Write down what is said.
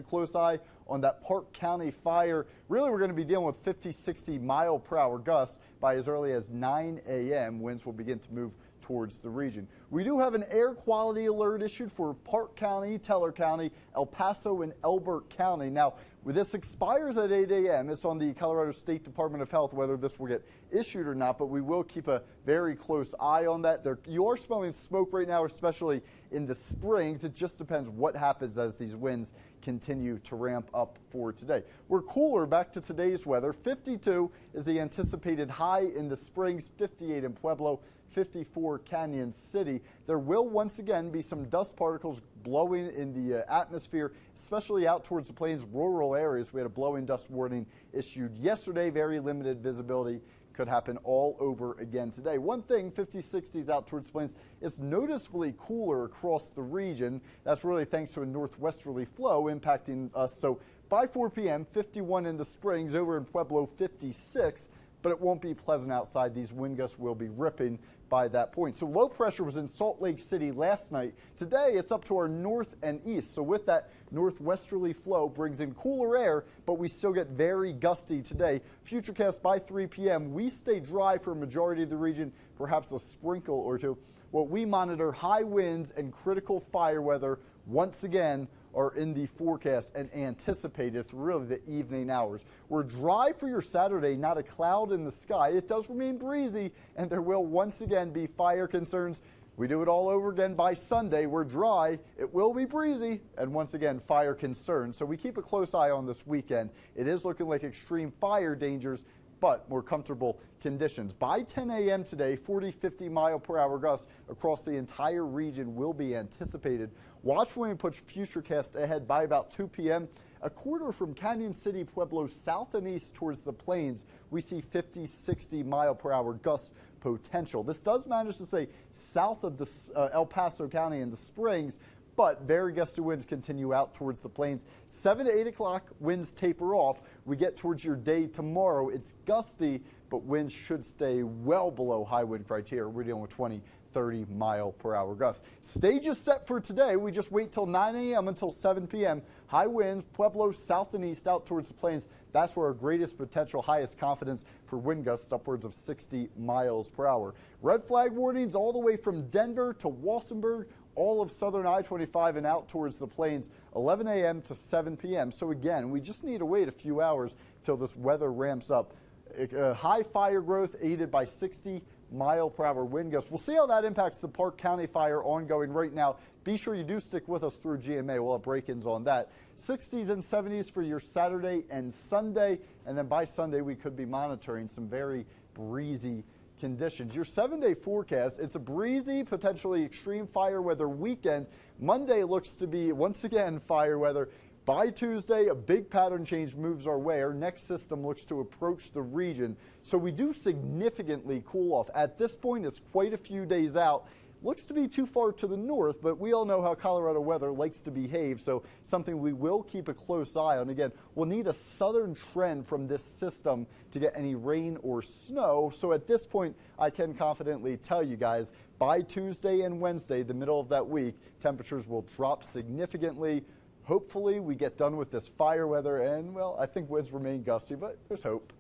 Close eye on that Park County fire. Really, we're going to be dealing with 50, 60 mile per hour gusts by as early as 9 a.m. Winds will begin to move towards the region. We do have an air quality alert issued for Park County, Teller County, El Paso, and Elbert County. Now, this expires at 8 a.m. It's on the Colorado State Department of Health whether this will get issued or not, but we will keep a very close eye on that. You are smelling smoke right now, especially in the Springs. It just depends what happens as these winds continue to ramp up for today. We're cooler. Back to today's weather. 52 is the anticipated high in the Springs, 58 in Pueblo, 54 Canyon City. There will once again be some dust particles blowing in the atmosphere, especially out towards the plains, rural areas. We had a blowing dust warning issued yesterday. Very limited visibility. Could happen all over again today. One thing, 50, 60s out towards the plains, it's noticeably cooler across the region. That's really thanks to a northwesterly flow impacting us. So by 4 p.m., 51 in the Springs, over in Pueblo, 56. But it won't be pleasant outside. These wind gusts will be ripping by that point. So low pressure was in Salt Lake City last night. Today it's up to our north and east. So with that northwesterly flow brings in cooler air, but we still get very gusty today. Futurecast by 3 p.m. we stay dry for a majority of the region, perhaps a sprinkle or two. What we monitor high winds and critical fire weather once again are in the forecast and anticipated through really the evening hours. We're dry for your Saturday, not a cloud in the sky. It does remain breezy, and there will once again be fire concerns. We do it all over again by Sunday. We're dry, it will be breezy, and once again, fire concerns. So we keep a close eye on this weekend. It is looking like extreme fire dangers, but more comfortable conditions. By 10 a.m. today, 40, 50 mile per hour gusts across the entire region will be anticipated. Watch when we put Futurecast ahead by about 2 p.m. A quarter from Canyon City, Pueblo, south and east towards the plains, we see 50, 60 mile per hour gust potential. This does manage to stay south of the El Paso County and the Springs, but very gusty winds continue out towards the plains. 7 to 8 o'clock, winds taper off. We get towards your day tomorrow. It's gusty, but winds should stay well below high wind criteria. We're dealing with 20, 30 mile per hour gusts. Stage is set for today. We just wait till 9 a.m. until 7 p.m. High winds, Pueblo, south and east out towards the plains. That's where our greatest potential, highest confidence for wind gusts upwards of 60 miles per hour. Red flag warnings all the way from Denver to Walsenburg, all of southern I-25 and out towards the plains, 11 a.m. to 7 p.m. So again, we just need to wait a few hours till this weather ramps up. High fire growth aided by 60 mile per hour wind gusts. We'll see how that impacts the Park County fire ongoing right now. Be sure you do stick with us through GMA. We'll have break-ins on that. 60s and 70s for your Saturday and Sunday. And then by Sunday, we could be monitoring some very breezy conditions. Your 7-day forecast, it's a breezy, potentially extreme fire weather weekend. Monday looks to be, once again, fire weather. By Tuesday, a big pattern change moves our way. Our next system looks to approach the region. So we do significantly cool off. At this point, it's quite a few days out. Looks to be too far to the north, but we all know how Colorado weather likes to behave, so something we will keep a close eye on. Again, we'll need a southern trend from this system to get any rain or snow. So at this point, I can confidently tell you guys, by Tuesday and Wednesday, the middle of that week, temperatures will drop significantly. Hopefully, we get done with this fire weather, and, well, I think winds remain gusty, but there's hope.